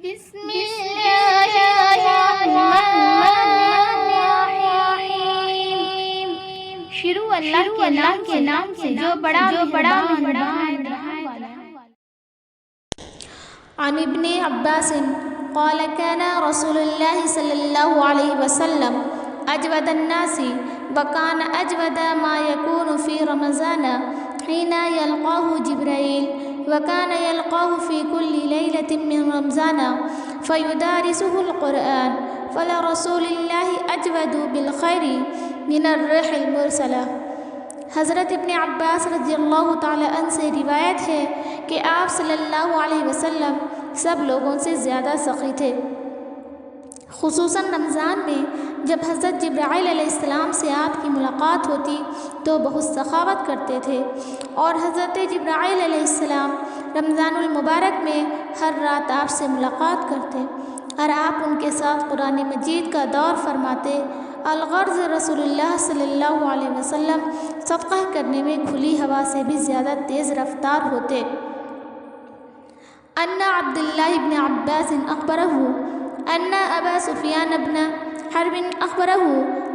بسم اللہ الرحمن الرحیم۔ شروع اللہ کے نام سے جو بڑا مہربان والا ہے۔ عن ابن عباس قال كان رسول الله صلى الله عليه وسلم أجود الناس وكان أجود ما يكون في رمضان حين يلقاه جبريل وكان يلقاه في كل ليلة من رمضان فيدارسه القرآن فلرسول الله أجود بالخير من الريح المرسلة۔ حضرت ابن عباس رضی اللہ تعالی عنہ سے روایت ہے کہ آپ صلی اللہ علیہ وسلم سب لوگوں سے زیادہ سخی تھے، خصوصاً رمضان میں جب حضرت جبرائیل علیہ السلام سے آپ کی ملاقات ہوتی تو بہت سخاوت کرتے تھے، اور حضرت جبرائیل علیہ السلام رمضان المبارک میں ہر رات آپ سے ملاقات کرتے اور آپ ان کے ساتھ قرآن مجید کا دور فرماتے۔ الغرض رسول اللہ صلی اللہ علیہ وسلم صدقہ کرنے میں کھلی ہوا سے بھی زیادہ تیز رفتار ہوتے۔ ان عبداللہ بن عباس اخبرہ ان ابا سفیان بن حرب اخبرہ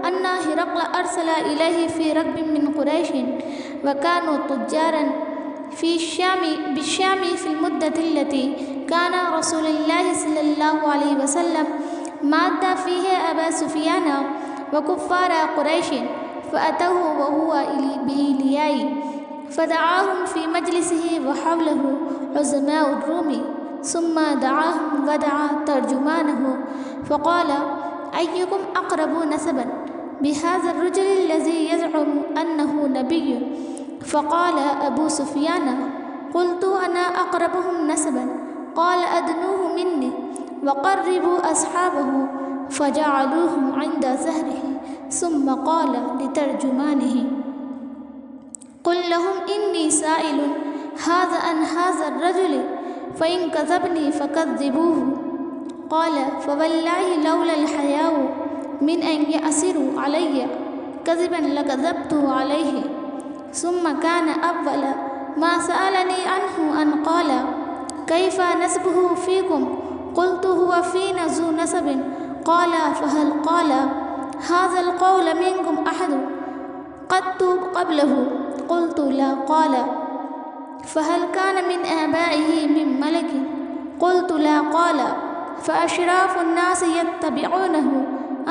ان ہرقل ارسل الیہ فی رکب من قریش وکانوا تجارا بالشام في المدة التي كان رسول الله صلى الله عليه وسلم ماد فيها أبا سفيان وكفار قريش فأتوه وهو بإيلياء فدعاهم في مجلسه وحوله عظماء الروم ثم دعاهم ودعا ترجمانه فقال أيكم أقرب نسبا بهذا الرجل الذي يزعم أنه نبي؟ فقال أبو سفيان قلت أنا أقربهم نسبا قال أدنوه مني وقربوا أصحابه فجعلوهم عند زهره ثم قال لترجمانه قل لهم إني سائل هذا عن هذا الرجل فإن كذبني فكذبوه قال فوالله لولا الحياء من أن يأسروا علي كذبا لكذبت عليه ثم كان أول ما سألني عنه أن قال كيف نسبه فيكم؟ قلت هو فينا ذو نسب قال فهل قال هذا القول منكم أحد قد قبله؟ قلت لا قال فهل كان من آبائه من ملك؟ قلت لا قال فأشراف الناس يتبعونه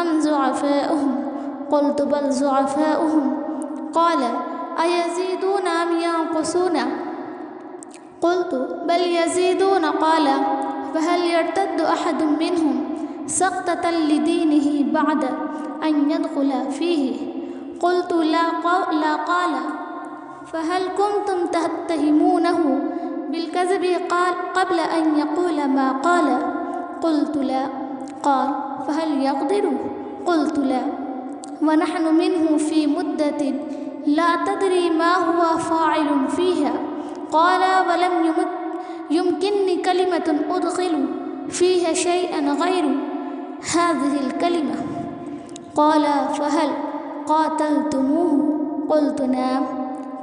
أم ضعفاؤهم؟ قلت بل ضعفاؤهم قال أيزيدون أم ينقصون؟ قلت بل يزيدون قال فهل يرتد أحد منهم سقطة لدينه بعد أن يدخل فيه؟ قلت لا قال فهل كنتم تتهمونه بالكذب قبل أن يقول ما قال؟ قلت لا قال فهل يقدر؟ قلت لا ونحن منه في مدة لا تدري ما هو فاعل فيها قال ولم يمكنني كلمة أدخل فيها شيئا غير هذه الكلمة قال فهل قاتلتموه؟ قلت نعم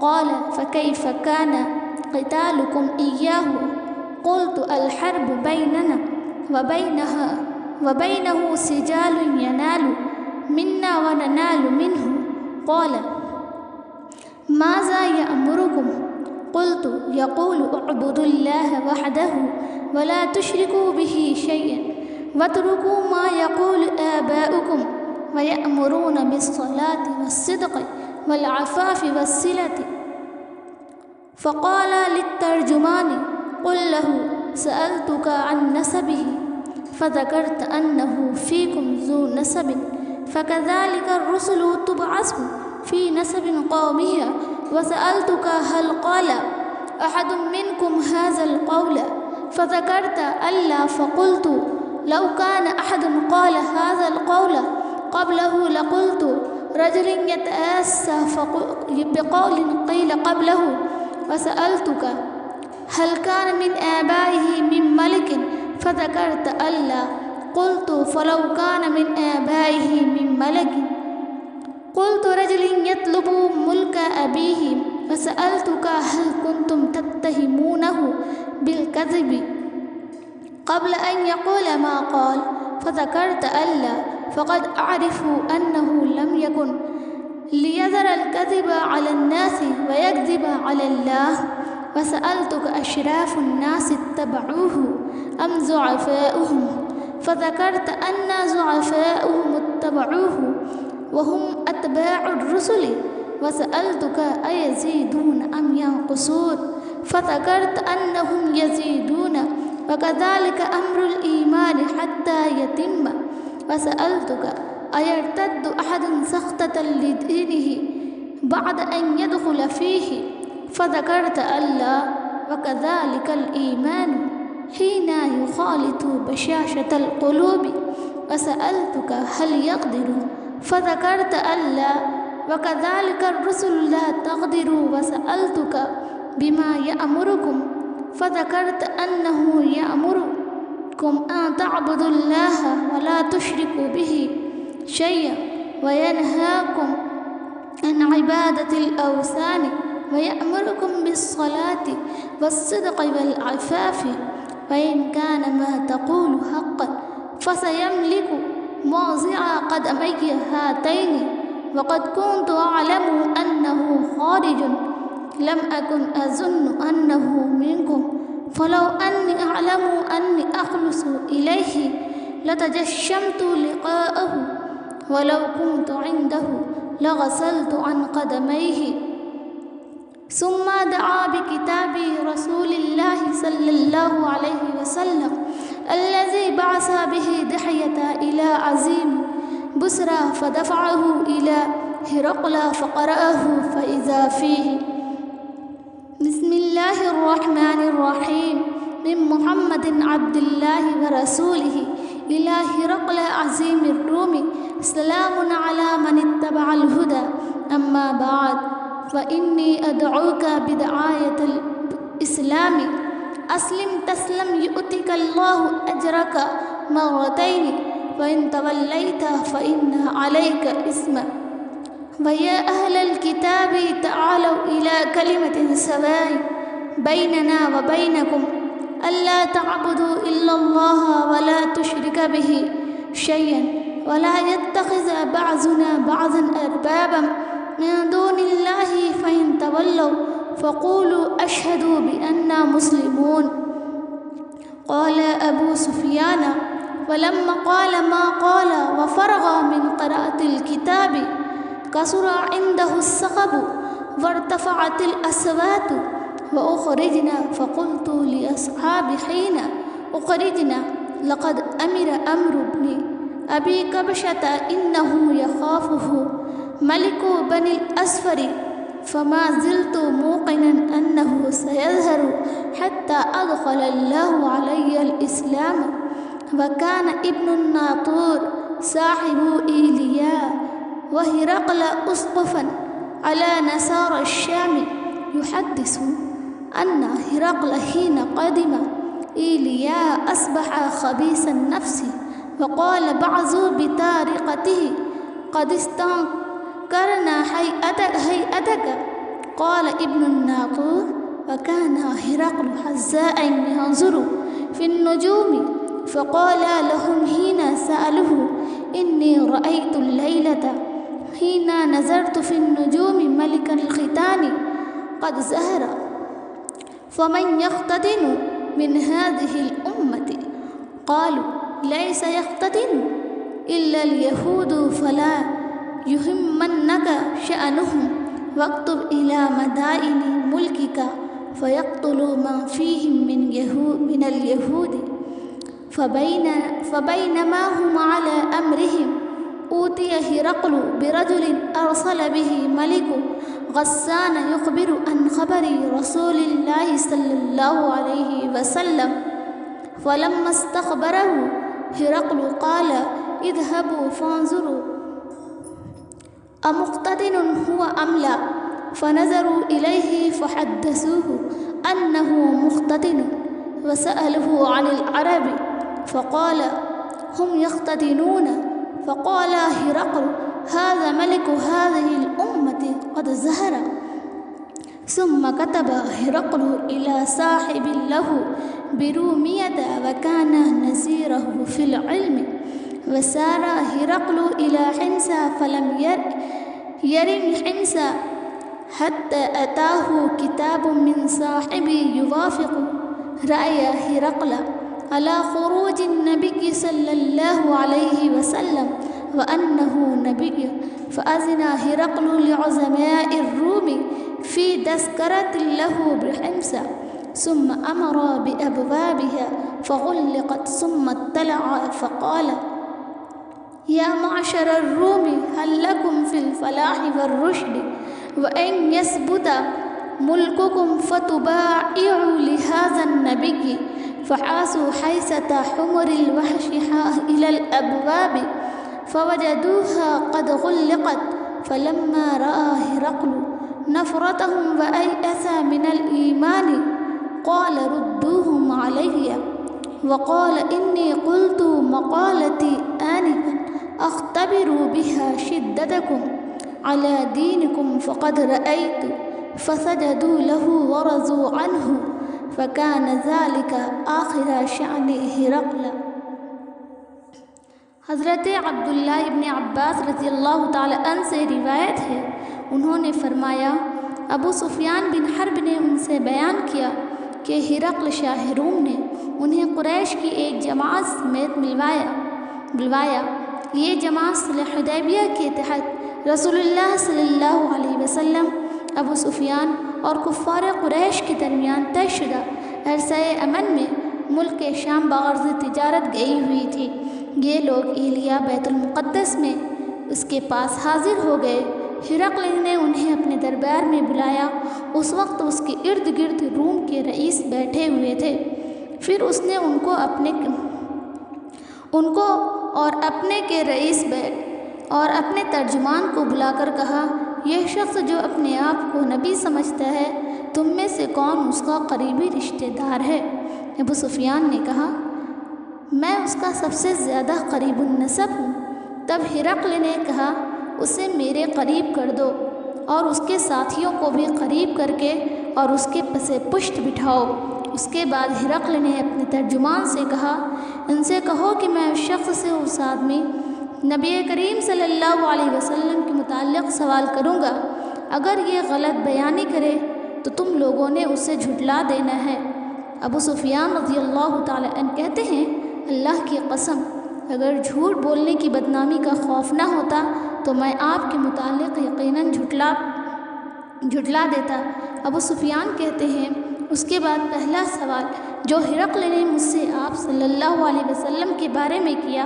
قال فكيف كان قتالكم إياه؟ قلت الحرب بيننا وبينه سجال ينال منا وننال منه قال ماذا يأمركم؟ قلت يقول اعبدوا الله وحده ولا تشركوا به شيئا واتركوا ما يقول آباؤكم ويأمرون بالصلاة والصدق والعفاف والصلة فقال للترجمان قل له سألتك عن نسبه فذكرت أنه فيكم ذو نسب فكذلك الرسل تبعث في نسب قومها وسألتك هل قال أحد منكم هذا القول فذكرت ألا فقلت لو كان أحد قال هذا القول قبله لقلت رجل يتأسى بقول قيل قبله وسألتك هل كان من آبائه من ملك فذكرت ألا قلت فلو كان من آبائه من ملك قلت رجل يطلب ملك أبيه وسألتك هل كنتم تتهمونه بالكذب قبل أن يقول ما قال، فذكرت ألا، فقد أعرف أنه لم يكن ليذر الكذب على الناس ويكذب على الله. وسألتك أشراف الناس اتبعوه أم زعفاؤهم، فذكرت أن زعفاؤهم اتبعوه وهم أتباع الرسل. وسألتك أيزيدون أم ينقصون، فذكرت أنهم يزيدون، وكذلك أمر الإيمان حتى يتم. وسألتك أيرتد أحد سخطة لدينه بعد أن يدخل فيه، فذكرت ألا، وكذلك الإيمان حين يخالط بشاشة القلوب. وسألتك هل يقدر، فذكرت ألا، وكذلك الرسل لا تقدروا. وسألتك بما يأمركم، فذكرت أنه يأمركم أن تعبدوا الله ولا تشركوا به شيئا، وينهاكم عن عبادة الأوثان، ويأمركم بالصلاة والصدق والعفاف. فإن كان ما تقول حقا فسيملك موضع قدمي هاتين، وقد كنت أعلم أنه خارج، لم أكن أظن أنه منكم، فلو أني أعلم أني أخلص إليه لتجشمت لقاءه، ولو كنت عنده لغسلت عن قدميه. ثم دعا بكتاب رسول الله صلى الله عليه وسلم الذي بعث به دحية إلى عزيم بصرى، فدفعه إلى هرقل فقرأه، فإذا فيه: بسم الله الرحمن الرحيم، من محمد عبد الله ورسوله إلى هرقل عزيم الروم، سلام على من اتبع الهدى. أما بعد، فإني أدعوك بدعاية الإسلام، أسلم تسلم يؤتك الله أجرك مرتين، وإن توليت فإن عليك إثم. ويا أهل الكتاب تعالوا إلى كلمة سواء بيننا وبينكم ألا تعبدوا إلا الله ولا تشرك به شيئا، ولا يتخذ بعضنا بعضا أربابا من دون الله، فإن تولوا فقولوا أشهدوا بأننا مسلمون. قال أبو سفيان: ولما قال ما قال وفرغ من قراءة الكتاب كسر عنده السخب وارتفعت الأصوات وأخرجنا، فقلت لأصحابي حين أخرجنا: لقد أمر أمر ابن أبي كبشة إنه يخافه ملك بني الأسفر، فما زلت موقنا أنه سيظهر حتى أدخل الله علي الإسلام. وكان ابن الناطور صاحب إيليا وهرقل أسقفا على نسار الشام يحدث أن هرقل حين قدم إيليا أصبح خبيث النفس، وقال بعض بطريقته: قد استنكرنا هيئتك. قال ابن الناطور: وكان هرقل حزاء ينظر في النجوم، فقال لهم حين سألوه: إني رأيت الليلة حين نظرت في النجوم ملك الختان قد ظهر، فمن يختتن من هذه الأمة؟ قالوا: ليس يختتن إلا اليهود، فلا يهمنك شأنهم، واكتب إلى مدائن ملكك فيقتلوا من فيهم من اليهود. فبينما هم على أمرهم أوتي هرقل برجل أرسل به ملك غسان يخبر عن خبر رسول الله صلى الله عليه وسلم. فلما استخبره هرقل قال: اذهبوا فانظروا أمقتدن هو أم لا؟ فنظروا إليه فحدثوه أنه مختتن، وسأله عن العرب فقال: هم يختتنون. فقال هرقل: هذا ملك هذه الأمة قد ظهر. ثم كتب هرقل إلى صاحب له برومية وكان نزيره في العلم. وسار هرقل إلى حمص فلم يرم حمص حتى أتاه كتاب من صاحبه يوافق رأي هرقل على خروج النبي صلى الله عليه وسلم وأنه نبي. فأذن هرقل لعظماء الروم في تذكرة له بحمص ثم أمر بأبوابها فغلقت ثم اطلع فقال: يا معشر الروم هل لكم في الفلاح والرشد وإن يثبت ملككم فتبايعوا لهذا النبي. فحاسوا حيسة حمر الوحش إلى الأبواب فوجدوها قد غلقت. فلما رأى هرقل نفرتهم وأيأس من الإيمان قال: ردوهم علي. وقال: إني قلت مقالتي آنفا أختبر بها شدتكم على دينكم فقد رأيت. فسجدوا له ورضوا عنه. فكان ذلك آخر شأن هرقل. حضرت عبداللہ ابن عباس رضی اللہ تعالیٰ عنہ سے روایت ہے، انہوں نے فرمایا ابو سفیان بن حرب نے ان سے بیان کیا کہ ہرقل شاہ روم نے انہیں قریش کی ایک جماعت سمیت بلوایا۔ یہ جماعت صلح حدیبیہ کے تحت رسول اللہ صلی اللہ علیہ وسلم، ابو سفیان اور کفار قریش کے درمیان طے شدہ عرصہ امن میں ملک شام بغرض تجارت گئی ہوئی تھی۔ یہ لوگ ایلیا بیت المقدس میں اس کے پاس حاضر ہو گئے۔ ہرقل نے انہیں اپنے دربار میں بلایا۔ اس وقت اس کے ارد گرد روم کے رئیس بیٹھے ہوئے تھے۔ پھر اس نے ان کو اور اپنے کے رئیس اور اپنے ترجمان کو بلا کر کہا: یہ شخص جو اپنے آپ کو نبی سمجھتا ہے، تم میں سے کون اس کا قریبی رشتہ دار ہے؟ ابو سفیان نے کہا: میں اس کا سب سے زیادہ قریب النسب ہوں۔ تب ہرقل نے کہا: اسے میرے قریب کر دو اور اس کے ساتھیوں کو بھی قریب کر کے اور اس کے پس پشت بٹھاؤ۔ اس کے بعد ہرقل نے اپنے ترجمان سے کہا: ان سے کہو کہ میں اس شخص سے اس آدمی نبی کریم صلی اللہ علیہ وسلم کے متعلق سوال کروں گا۔ اگر یہ غلط بیانی کرے تو تم لوگوں نے اسے جھٹلا دینا ہے۔ ابو سفیان رضی اللہ تعالیٰ عنہ کہتے ہیں: اللہ کی قسم، اگر جھوٹ بولنے کی بدنامی کا خوف نہ ہوتا تو میں آپ کے متعلق یقیناً جھٹلا دیتا۔ ابو سفیان کہتے ہیں: اس کے بعد پہلا سوال جو ہرقل نے مجھ سے آپ صلی اللہ علیہ وسلم کے بارے میں کیا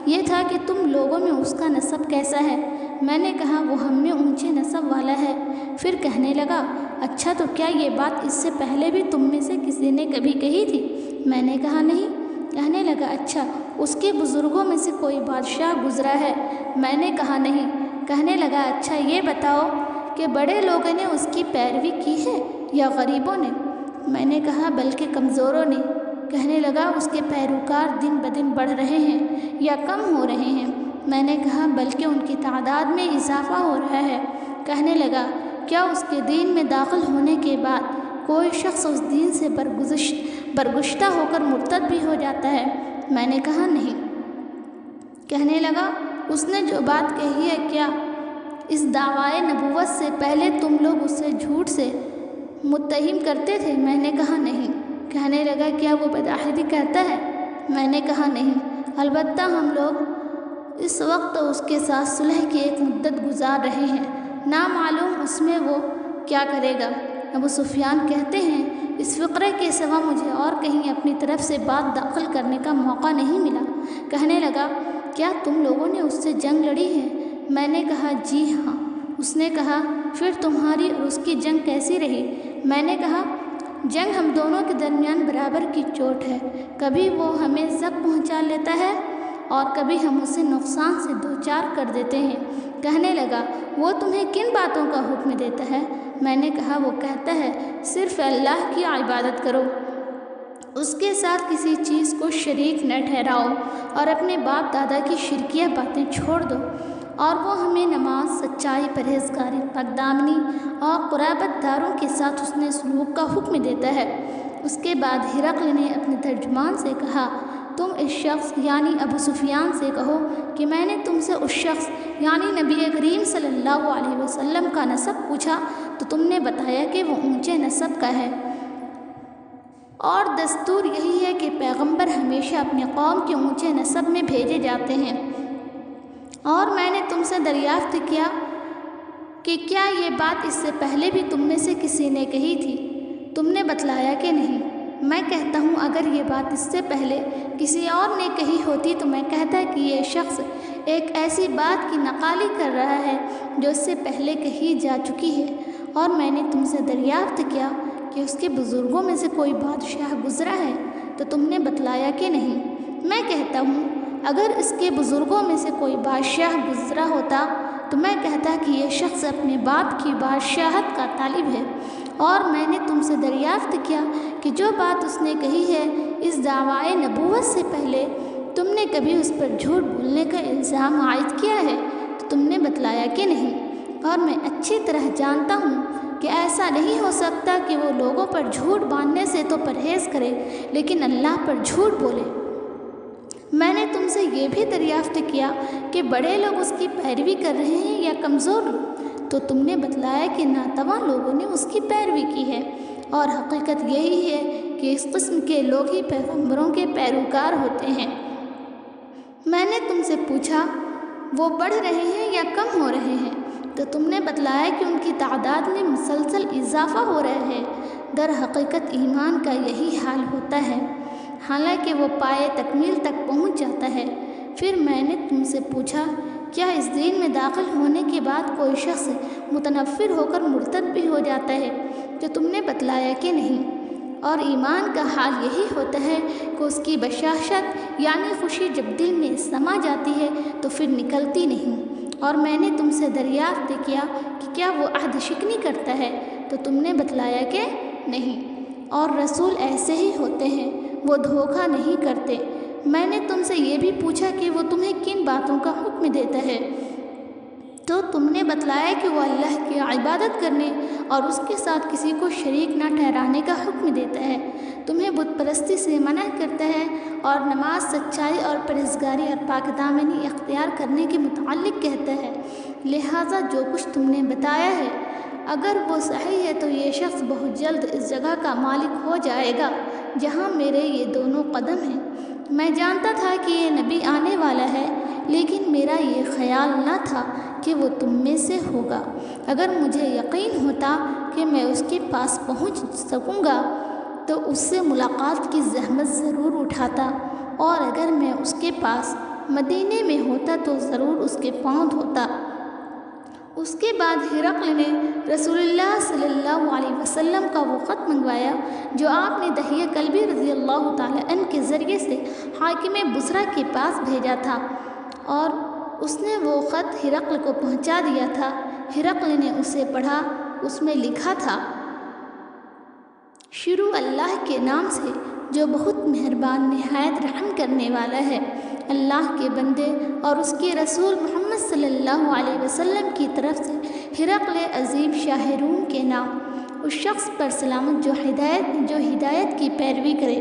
یہ تھا کہ تم لوگوں میں اس کا نسب کیسا ہے؟ میں نے کہا: وہ ہم میں اونچے نسب والا ہے۔ پھر کہنے لگا: اچھا، تو کیا یہ بات اس سے پہلے بھی تم میں سے کسی نے کبھی کہی تھی؟ میں نے کہا: نہیں۔ کہنے لگا: اچھا، اس کے بزرگوں میں سے کوئی بادشاہ گزرا ہے؟ میں نے کہا: نہیں۔ کہنے لگا: اچھا یہ بتاؤ کہ بڑے لوگوں نے اس کی پیروی کی ہے یا غریبوں نے؟ میں نے کہا: بلکہ کمزوروں نے۔ کہنے لگا: اس کے پیروکار دن بدن بڑھ رہے ہیں یا کم ہو رہے ہیں؟ میں نے کہا: بلکہ ان کی تعداد میں اضافہ ہو رہا ہے۔ کہنے لگا: کیا اس کے دین میں داخل ہونے کے بعد کوئی شخص اس دین سے برگشتہ ہو کر مرتد بھی ہو جاتا ہے؟ میں نے کہا: نہیں۔ کہنے لگا: اس نے جو بات کہی ہے کیا اس دعویٰ نبوت سے پہلے تم لوگ اسے جھوٹ سے متہم کرتے تھے؟ میں نے کہا: نہیں۔ کہنے لگا: کیا وہ بدعہدی کہتا ہے؟ میں نے کہا: نہیں، البتہ ہم لوگ اس وقت اس کے ساتھ صلح کی ایک مدت گزار رہے ہیں، نامعلوم اس میں وہ کیا کرے گا۔ ابو سفیان کہتے ہیں: اس فقرے کے سوا مجھے اور کہیں اپنی طرف سے بات داخل کرنے کا موقع نہیں ملا۔ کہنے لگا: کیا تم لوگوں نے اس سے جنگ لڑی ہے؟ میں نے کہا: جی ہاں۔ اس نے کہا: پھر تمہاری اور اس کی جنگ کیسی رہی؟ میں نے کہا: جنگ ہم دونوں کے درمیان برابر کی چوٹ ہے، کبھی وہ ہمیں زخم پہنچا لیتا ہے اور کبھی ہم اسے نقصان سے دوچار کر دیتے ہیں۔ کہنے لگا: وہ تمہیں کن باتوں کا حکم دیتا ہے؟ میں نے کہا: وہ کہتا ہے صرف اللہ کی عبادت کرو، اس کے ساتھ کسی چیز کو شریک نہ ٹھہراؤ اور اپنے باپ دادا کی شرکیہ باتیں چھوڑ دو، اور وہ ہمیں نماز، سچائی، پرہیزگاری، پاکدامنی اور قرابت داروں کے ساتھ حسن سلوک کا حکم دیتا ہے۔ اس کے بعد ہرقل نے اپنے ترجمان سے کہا، تم اس شخص یعنی ابو سفیان سے کہو کہ میں نے تم سے اس شخص یعنی نبی کریم صلی اللہ علیہ وسلم کا نسب پوچھا تو تم نے بتایا کہ وہ اونچے نسب کا ہے، اور دستور یہی ہے کہ پیغمبر ہمیشہ اپنی قوم کے اونچے نسب میں بھیجے جاتے ہیں۔ اور میں نے تم سے دریافت کیا کہ کیا یہ بات اس سے پہلے بھی تم میں سے کسی نے کہی تھی؟ تم نے بتلایا کہ نہیں۔ میں کہتا ہوں اگر یہ بات اس سے پہلے کسی اور نے کہی ہوتی تو میں کہتا کہ یہ شخص ایک ایسی بات کی نقالی کر رہا ہے جو اس سے پہلے کہی جا چکی ہے۔ اور میں نے تم سے دریافت کیا کہ اس کے بزرگوں میں سے کوئی بادشاہ گزرا ہے تو تم نے بتلایا کہ نہیں۔ میں کہتا ہوں اگر اس کے بزرگوں میں سے کوئی بادشاہ گزرا ہوتا تو میں کہتا کہ یہ شخص اپنے باپ کی بادشاہت کا طالب ہے۔ اور میں نے تم سے دریافت کیا کہ جو بات اس نے کہی ہے اس دعویٰ نبوت سے پہلے تم نے کبھی اس پر جھوٹ بولنے کا الزام عائد کیا ہے تو تم نے بتلایا کہ نہیں۔ اور میں اچھی طرح جانتا ہوں کہ ایسا نہیں ہو سکتا کہ وہ لوگوں پر جھوٹ باندھنے سے تو پرہیز کرے لیکن اللہ پر جھوٹ بولے۔ میں نے تم سے یہ بھی دریافت کیا کہ بڑے لوگ اس کی پیروی کر رہے ہیں یا کمزور لوگ تو تم نے بتلایا کہ ناتواں لوگوں نے اس کی پیروی کی ہے، اور حقیقت یہی ہے کہ اس قسم کے لوگ ہی پیغمبروں کے پیروکار ہوتے ہیں۔ میں نے تم سے پوچھا وہ بڑھ رہے ہیں یا کم ہو رہے ہیں تو تم نے بتلایا کہ ان کی تعداد میں مسلسل اضافہ ہو رہا ہے۔ در حقیقت ایمان کا یہی حال ہوتا ہے حالانکہ وہ پائے تکمیل تک پہنچ جاتا ہے۔ پھر میں نے تم سے پوچھا کیا اس دین میں داخل ہونے کے بعد کوئی شخص متنفر ہو کر مرتد بھی ہو جاتا ہے تو تم نے بتلایا کہ نہیں۔ اور ایمان کا حال یہی ہوتا ہے کہ اس کی بشاشت یعنی خوشی جب دل میں سما جاتی ہے تو پھر نکلتی نہیں۔ اور میں نے تم سے دریافت کیا کہ کیا وہ عہد شکنی کرتا ہے تو تم نے بتلایا کہ نہیں۔ اور رسول ایسے ہی ہوتے ہیں، وہ دھوکہ نہیں کرتے۔ میں نے تم سے یہ بھی پوچھا کہ وہ تمہیں کن باتوں کا حکم دیتا ہے تو تم نے بتلایا کہ وہ اللہ کی عبادت کرنے اور اس کے ساتھ کسی کو شریک نہ ٹھہرانے کا حکم دیتا ہے، تمہیں بت پرستی سے منع کرتا ہے اور نماز، سچائی اور پرہیزگاری اور پاک دامنی اختیار کرنے کے متعلق کہتا ہے۔ لہٰذا جو کچھ تم نے بتایا ہے اگر وہ صحیح ہے تو یہ شخص بہت جلد اس جگہ کا مالک ہو جائے گا جہاں میرے یہ دونوں قدم ہیں۔ میں جانتا تھا کہ یہ نبی آنے والا ہے لیکن میرا یہ خیال نہ تھا کہ وہ تم میں سے ہوگا۔ اگر مجھے یقین ہوتا کہ میں اس کے پاس پہنچ سکوں گا تو اس سے ملاقات کی زحمت ضرور اٹھاتا، اور اگر میں اس کے پاس مدینے میں ہوتا تو ضرور اس کے پاؤں دھوتا۔ اس کے بعد ہرقل نے رسول اللہ صلی اللہ علیہ وسلم کا وہ خط منگوایا جو آپ نے دحیہ کلبی رضی اللہ تعالیٰ عنہ کے ذریعے سے حاکم بصرہ کے پاس بھیجا تھا، اور اس نے وہ خط ہرقل کو پہنچا دیا تھا۔ ہرقل نے اسے پڑھا۔ اس میں لکھا تھا، شروع اللہ کے نام سے جو بہت مہربان نہایت رحم کرنے والا ہے۔ اللہ کے بندے اور اس کے رسول محمد صلی اللہ علیہ وسلم کی طرف سے ہرقل عظیم شاہ روم کے نام، اس شخص پر سلامت جو ہدایت کی پیروی کرے۔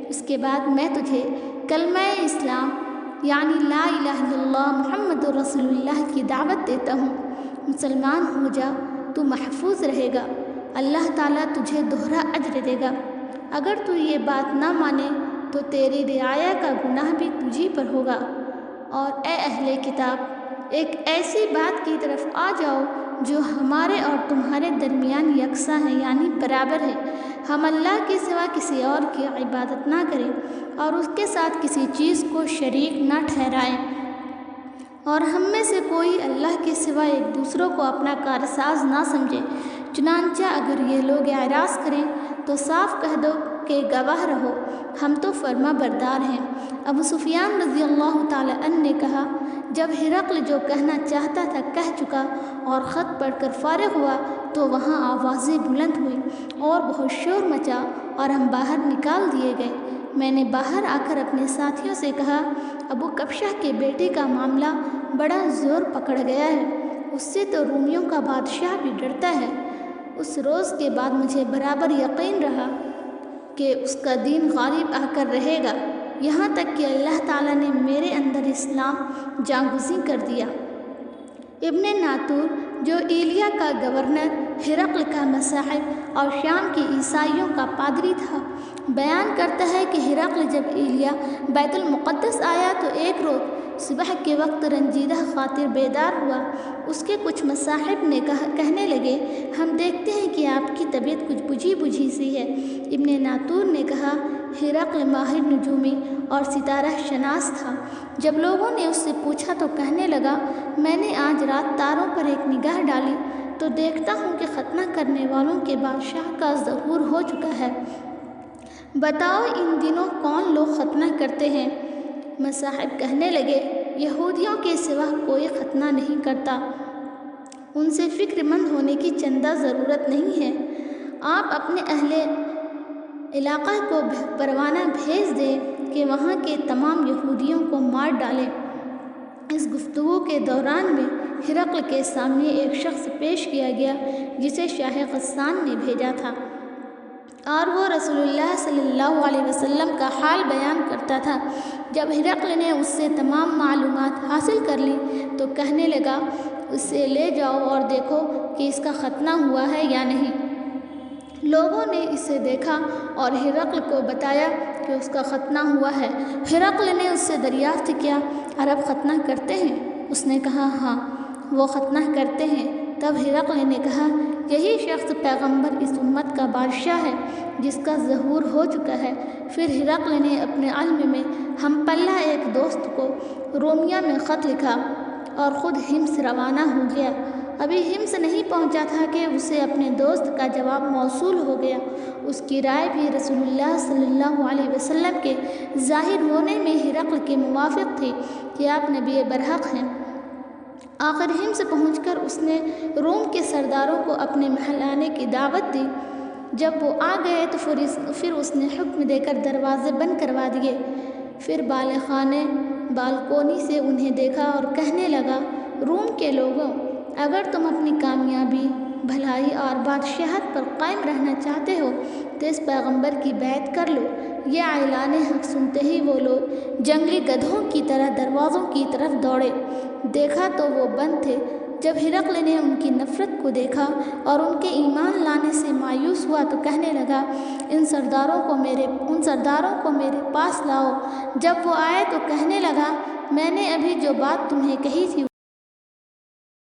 اس کے بعد میں تجھے کلمہ اسلام یعنی لا الہ الا اللہ محمد رسول اللہ کی دعوت دیتا ہوں۔ مسلمان ہو جا تو محفوظ رہے گا، اللہ تعالیٰ تجھے دوہرا اجر دے گا۔ اگر تو یہ بات نہ مانے تو تیری رعایا کا گناہ بھی تجھی پر ہوگا۔ اور اے اہل کتاب، ایک ایسی بات کی طرف آ جاؤ جو ہمارے اور تمہارے درمیان یکساں ہے یعنی برابر ہے۔ ہم اللہ کے سوا کسی اور کی عبادت نہ کریں اور اس کے ساتھ کسی چیز کو شریک نہ ٹھہرائیں، اور ہم میں سے کوئی اللہ کے سوا ایک دوسروں کو اپنا کارساز نہ سمجھے۔ چنانچہ اگر یہ لوگ اعراض کریں تو صاف کہہ دو کہ گواہ رہو، ہم تو فرما بردار ہیں۔ ابو سفیان رضی اللہ تعالی عنہ نے کہا، جب ہرقل جو کہنا چاہتا تھا کہہ چکا اور خط پڑھ کر فارغ ہوا تو وہاں آوازیں بلند ہوئیں اور بہت شور مچا اور ہم باہر نکال دیے گئے۔ میں نے باہر آ کر اپنے ساتھیوں سے کہا، ابو کبشہ کے بیٹے کا معاملہ بڑا زور پکڑ گیا ہے، اس سے تو رومیوں کا بادشاہ بھی ڈرتا ہے۔ اس روز کے بعد مجھے برابر یقین رہا کہ اس کا دین غالب آ کر رہے گا، یہاں تک کہ اللہ تعالیٰ نے میرے اندر اسلام جاگزیں کر دیا۔ ابن ناطور جو ایلیا کا گورنر، ہرقل کا مصاحب اور شام کی عیسائیوں کا پادری تھا، بیان کرتا ہے کہ ہرقل جب ایلیا بیت المقدس آیا تو ایک روز صبح کے وقت رنجیدہ خاطر بیدار ہوا۔ اس کے کچھ مصاحب نے کہنے لگے، ہم دیکھتے ہیں کہ آپ کی طبیعت کچھ بجھی بجھی سی ہے۔ ابن ناطور نے کہا، ہرقل ماہر نجومی اور ستارہ شناس تھا۔ جب لوگوں نے اس سے پوچھا تو کہنے لگا، میں نے آج رات تاروں پر ایک نگاہ ڈالی تو دیکھتا ہوں کہ ختنہ کرنے والوں کے بادشاہ کا ظہور ہو چکا ہے۔ بتاؤ ان دنوں کون لوگ ختنہ کرتے ہیں؟ مصاحب کہنے لگے، یہودیوں کے سوا کوئی ختنہ نہیں کرتا، ان سے فکر مند ہونے کی چندہ ضرورت نہیں ہے۔ آپ اپنے اہل علاقہ کو پروانہ بھیج دیں کہ وہاں کے تمام یہودیوں کو مار ڈالیں۔ اس گفتگو کے دوران میں ہرقل کے سامنے ایک شخص پیش کیا گیا جسے شاہ غسان نے بھیجا تھا، اور وہ رسول اللہ صلی اللہ علیہ وسلم کا حال بیان کرتا تھا۔ جب ہرقل نے اس سے تمام معلومات حاصل کر لی تو کہنے لگا، اسے لے جاؤ اور دیکھو کہ اس کا ختنہ ہوا ہے یا نہیں۔ لوگوں نے اسے دیکھا اور ہرقل کو بتایا کہ اس کا ختنہ ہوا ہے۔ ہرقل نے اس سے دریافت کیا، عرب ختنہ کرتے ہیں؟ اس نے کہا، ہاں وہ ختنہ کرتے ہیں۔ تب ہرقل نے کہا، یہی شخص پیغمبر اس امت کا بادشاہ ہے جس کا ظہور ہو چکا ہے۔ پھر ہرقل نے اپنے علم میں ہم پلہ ایک دوست کو رومیہ میں خط لکھا اور خود حمص روانہ ہو گیا۔ ابھی حمص نہیں پہنچا تھا کہ اسے اپنے دوست کا جواب موصول ہو گیا۔ اس کی رائے بھی رسول اللہ صلی اللہ علیہ وسلم کے ظاہر ہونے میں ہرقل کے موافق تھی کہ آپ نبی برحق ہیں۔ آخر حمص پہنچ کر اس نے روم کے سرداروں کو اپنے محل آنے کی دعوت دی۔ جب وہ آ گئے تو پھر اس نے حکم دے کر دروازے بند کروا دیے۔ پھر بالخانے بالکونی سے انہیں دیکھا اور کہنے لگا، روم کے لوگوں، اگر تم اپنی کامیابی، بھلائی اور بادشاہت پر قائم رہنا چاہتے ہو تو اس پیغمبر کی بیعت کر لو۔ یہ اعلان حق سنتے ہی وہ لوگ جنگلی گدھوں کی طرح دروازوں کی طرف دوڑے۔ دیکھا تو وہ بند تھے۔ جب ہرقل نے ان کی نفرت کو دیکھا اور ان کے ایمان لانے سے مایوس ہوا تو کہنے لگا، ان سرداروں کو میرے پاس لاؤ۔ جب وہ آئے تو کہنے لگا، میں نے ابھی جو بات تمہیں کہی تھی